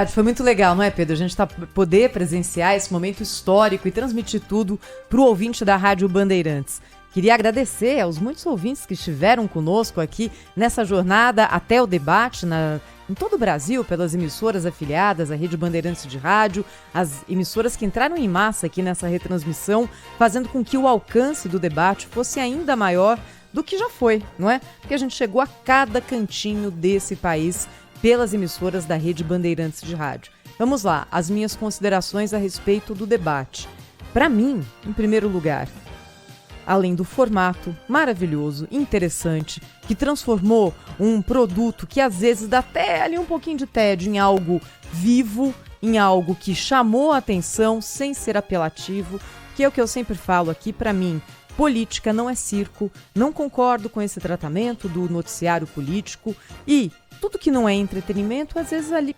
Foi muito legal, não é, Pedro? A gente poder presenciar esse momento histórico e transmitir tudo para o ouvinte da Rádio Bandeirantes. Queria agradecer aos muitos ouvintes que estiveram conosco aqui nessa jornada até o debate em todo o Brasil, pelas emissoras afiliadas à Rede Bandeirantes de Rádio, as emissoras que entraram em massa aqui nessa retransmissão, fazendo com que o alcance do debate fosse ainda maior do que já foi, não é? Porque a gente chegou a cada cantinho desse país pelas emissoras da Rede Bandeirantes de Rádio. Vamos lá, as minhas considerações a respeito do debate. Para mim, em primeiro lugar, além do formato maravilhoso, interessante, que transformou um produto que às vezes dá até ali um pouquinho de tédio em algo vivo, em algo que chamou a atenção sem ser apelativo, que é o que eu sempre falo aqui, para mim, política não é circo, não concordo com esse tratamento do noticiário político e tudo que não é entretenimento, às vezes ali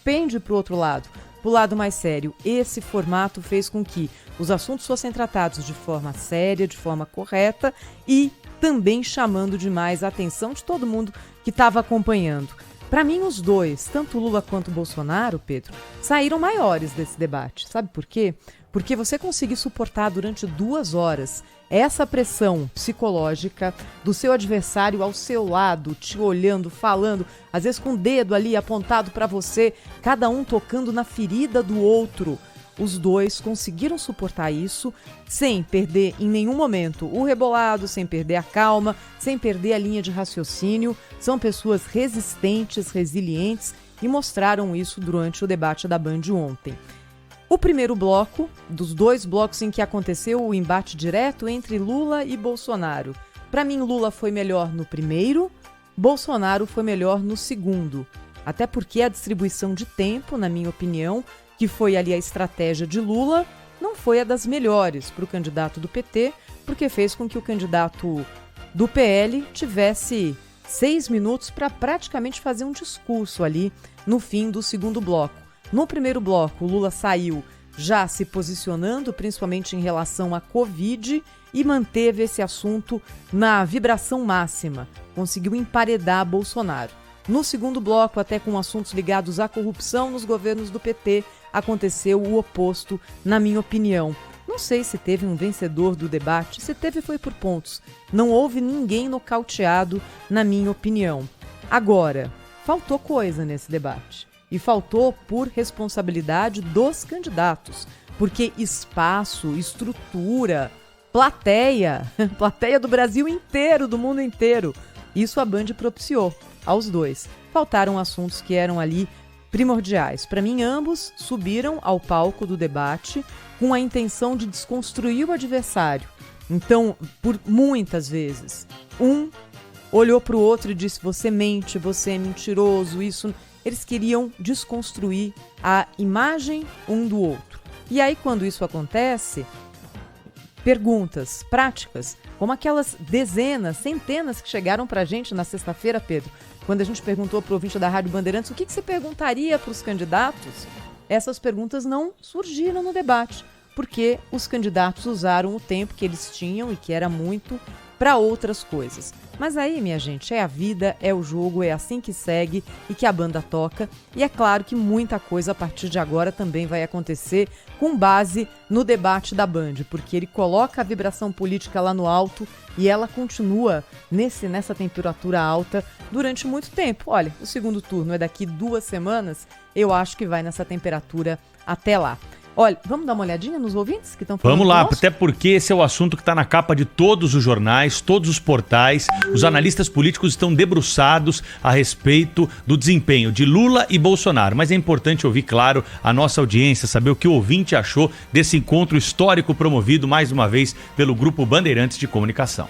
pende para o outro lado, para o lado mais sério. Esse formato fez com que os assuntos fossem tratados de forma séria, de forma correta e também chamando demais a atenção de todo mundo que estava acompanhando. Para mim, os dois, tanto Lula quanto Bolsonaro, Pedro, saíram maiores desse debate. Sabe por quê? Porque você conseguir suportar durante 2 horas essa pressão psicológica do seu adversário ao seu lado, te olhando, falando, às vezes com o dedo ali apontado para você, cada um tocando na ferida do outro. Os dois conseguiram suportar isso sem perder em nenhum momento o rebolado, sem perder a calma, sem perder a linha de raciocínio. São pessoas resistentes, resilientes e mostraram isso durante o debate da Band ontem. O primeiro bloco, dos 2 blocos em que aconteceu o embate direto entre Lula e Bolsonaro. Para mim, Lula foi melhor no primeiro, Bolsonaro foi melhor no segundo. Até porque a distribuição de tempo, na minha opinião, que foi ali a estratégia de Lula, não foi a das melhores para o candidato do PT, porque fez com que o candidato do PL tivesse 6 minutos para praticamente fazer um discurso ali no fim do segundo bloco. No primeiro bloco, o Lula saiu já se posicionando, principalmente em relação à Covid, e manteve esse assunto na vibração máxima. Conseguiu emparedar Bolsonaro. No segundo bloco, até com assuntos ligados à corrupção nos governos do PT, aconteceu o oposto, na minha opinião. Não sei se teve um vencedor do debate, se teve foi por pontos. Não houve ninguém nocauteado, na minha opinião. Agora, faltou coisa nesse debate. E faltou por responsabilidade dos candidatos, porque espaço, estrutura, plateia do Brasil inteiro, do mundo inteiro, isso a Band propiciou aos dois. Faltaram assuntos que eram ali primordiais. Para mim, ambos subiram ao palco do debate com a intenção de desconstruir o adversário. Então, por muitas vezes, um olhou para o outro e disse: você mente, você é mentiroso, isso... Eles queriam desconstruir a imagem um do outro. E aí, quando isso acontece, perguntas práticas, como aquelas dezenas, centenas que chegaram pra gente na sexta-feira, Pedro, quando a gente perguntou pro ouvinte da Rádio Bandeirantes o que você perguntaria para os candidatos, essas perguntas não surgiram no debate, porque os candidatos usaram o tempo que eles tinham, e que era muito, para outras coisas. Mas aí, minha gente, é a vida, é o jogo, é assim que segue e que a banda toca. E é claro que muita coisa a partir de agora também vai acontecer com base no debate da Band, porque ele coloca a vibração política lá no alto e ela continua nessa temperatura alta durante muito tempo. Olha, o segundo turno é daqui 2 semanas, eu acho que vai nessa temperatura até lá. Olha, vamos dar uma olhadinha nos ouvintes que estão falando? Vamos lá, conosco? até porque esse é o assunto que está na capa de todos os jornais, todos os portais. Os analistas políticos estão debruçados a respeito do desempenho de Lula e Bolsonaro. Mas é importante ouvir, claro, a nossa audiência, saber o que o ouvinte achou desse encontro histórico promovido, mais uma vez, pelo Grupo Bandeirantes de Comunicação.